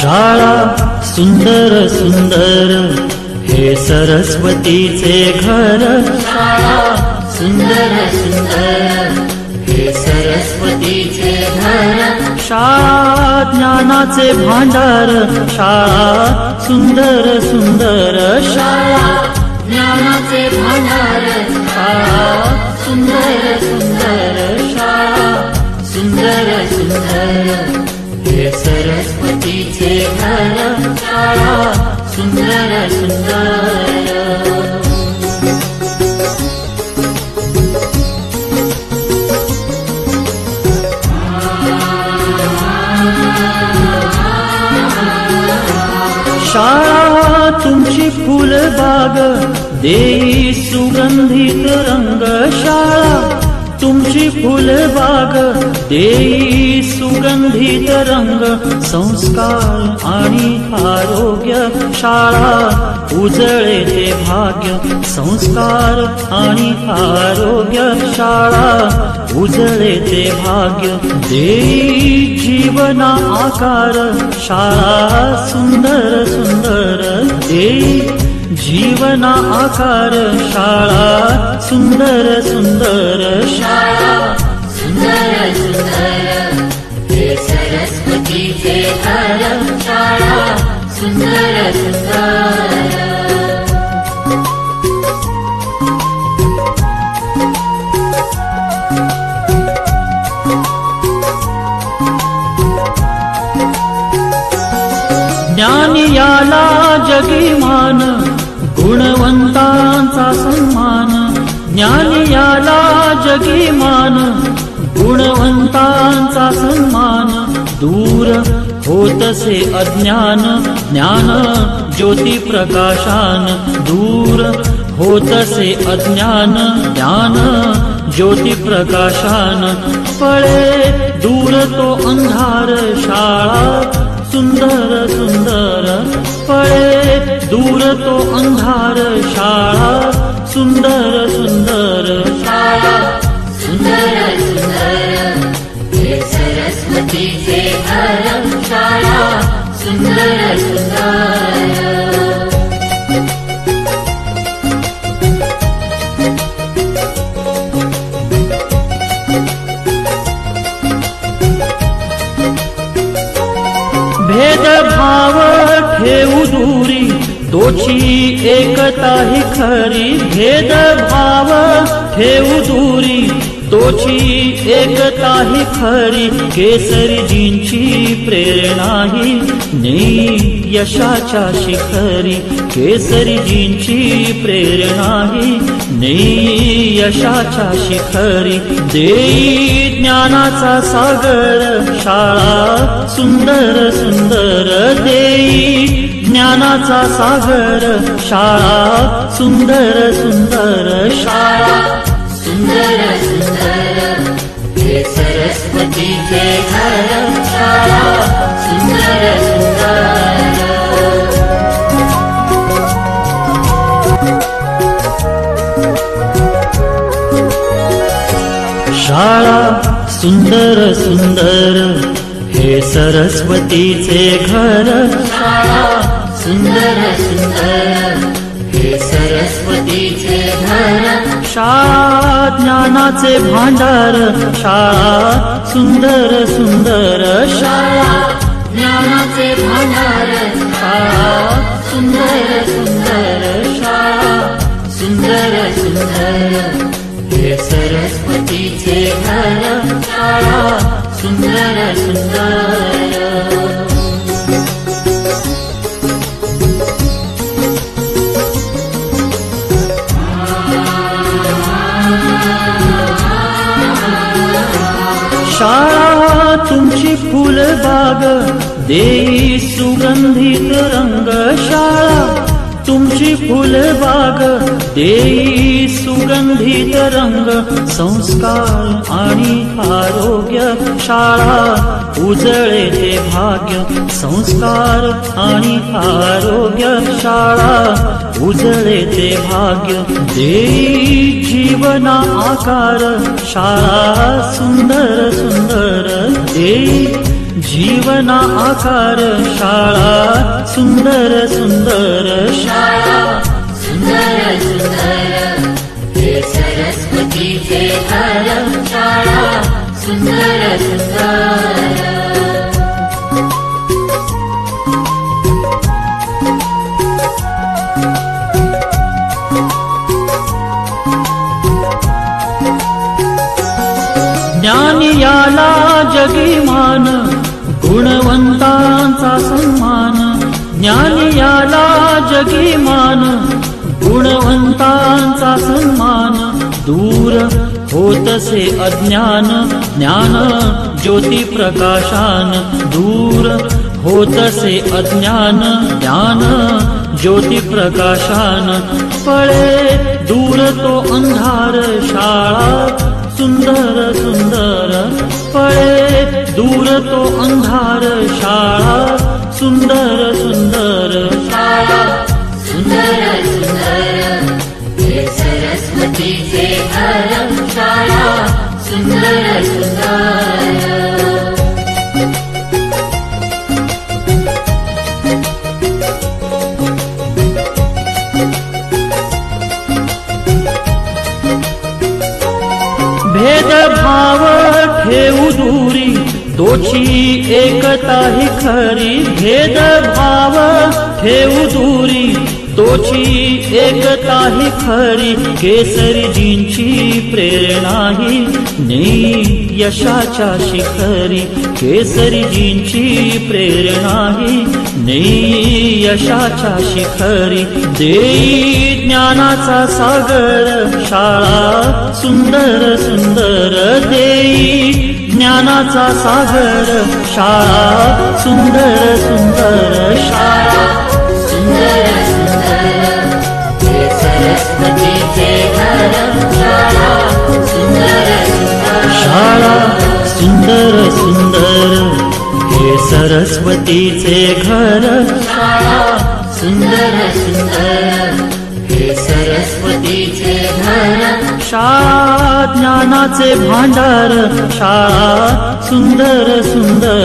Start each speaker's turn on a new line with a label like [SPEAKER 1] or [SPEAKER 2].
[SPEAKER 1] शाळा सुंदर सुंदर हे सरस्वतीचे घर. शाळा सुंदर सुंदर हे सरस्वतीचे घर. शाळा ज्ञानाचे भांडार. शाळा सुंदर सुंदर. शाळा ज्ञानाचे भांडार. शाळा सुंदर सुंदर. शाळा सुंदर सुंदर हे सरस्वतीचे घर. शाळा सुंदर सुंदर. शाळा तुमची फुलबाग देई सुगंधित रंग. शाळा तुमची फुलबाग देई सुगंधित रंग. संस्कार आणि आरोग्य शाळा उजळे ते भाग्य. संस्कार आणि आरोग्य शाळा उजळे ते भाग्य. देई जीवना आकार. शाळा सुंदर सुंदर देई जीवना आकार. शाळा सुंदर सुंदर. शाळा सुंदर सुंदर हे सरस्वतीचे घर. शाळा सुंदर सुंदर. ज्ञानी याला जगीमान. गुणवंतांचा सन्मान. ज्ञानी याला जगीमान. गुणवंतांचा सन्मान. दूर होतसे अज्ञान. ज्ञान ज्योती प्रकाशान. दूर होतसे अज्ञान. ज्ञान ज्योती प्रकाशान. पळे दूर तो अंधार. शाळा सुंदर सुंदर. पळे दूर तो अंधार. शाळा सुंदर सुंदर. शाळा सुंदर सुंदर हे सरस्वतीचे घर. शाळा सुंदर सुंदर. भेदभाव ठेवू दूरी तोची एकता ही खरी. भेदभाव ठेवू दूरी तोची एकता ही खरी. केसरीजींची प्रेरणा ही नेई यशाच्या शिखरी. केसरीजींची प्रेरणा ही नेई यशाच्या शिखरी. देई ज्ञानाचा सागर. शाळा सुंदर सुंदर देई ज्ञानाचा सागर. शाळा सुंदर सुंदर. शाळा सुंदर सुंदर हे सरस्वतीचे घर. शाळा सुंदर सुंदर. शाळा सुंदर सुंदर हे सरस्वतीचे घर. शाळा सुंदर सुंदर हे सरस्वतीचे घर. शाळा ज्ञानाचे भांडार. शाळा सुंदर सुंदर. शाळा ज्ञानाचे भांडार. शाळा सुंदर सुंदर. शाळा सुंदर सुंदर हे सरस्वतीचे घर. शाळा सुंदर सुंदर. शाळा तुमची फुलबाग देई सुगंधित रंग. शाळा तुमची फुलबाग देई सुगंधित रंग. संस्कार आणि आरोग्य शाळा उजळे ते भाग्य. संस्कार आणि आरोग्य शाळा उजळे ते भाग्य. देई जीवना आकार. शाळा सुंदर सुंदर देई जीवना आकार शाळा सुंदर सुंदर शाळा
[SPEAKER 2] सुंदर सुंदर हे सरस्वतीचे घर शाळा सुंदर सुंदर
[SPEAKER 1] ज्ञान याला जगी मान गुणवंतांचा सन्मान ज्ञान याला जगी मान गुणवंतांचा सन्मान दूर होतसे अज्ञान ज्ञान ज्योती प्रकाशान दूर होतसे अज्ञान ज्ञान ज्योती प्रकाशान पळे दूर तो अंधार शाळा सुंदर सुंदर पळे दूर तो अंधार शाळा सुंदर सुंदर शाळा
[SPEAKER 2] सुंदर सुंदर हे सरस्वतीचे घर शाळा सुंदर सुंदर
[SPEAKER 1] भेदभाव ठेवू दूरी तोची एकता ही खरी भेदभाव ठेवू दूरी तोची एकता ही खरी केसरीजींची प्रेरणा ही नेई यशाच्या शिखरी केसरीजींची प्रेरणा ही नेई यशाच्या शिखरी देई ज्ञानाचा सागर शाळा सुंदर सुंदर देई ज्ञानाचा सागर शाळा सुंदर सुंदर शाळा
[SPEAKER 2] सुंदर सुंदर हे सरस्वतीचे घर शाळा सुंदर सुंदर
[SPEAKER 1] शाळा सुंदर सुंदर हे सरस्वतीचे घर
[SPEAKER 2] शाळा सुंदर सुंदर हे सरस्वतीचे घर
[SPEAKER 1] शाळा ज्ञानाचे भांडार शाळा सुंदर सुंदर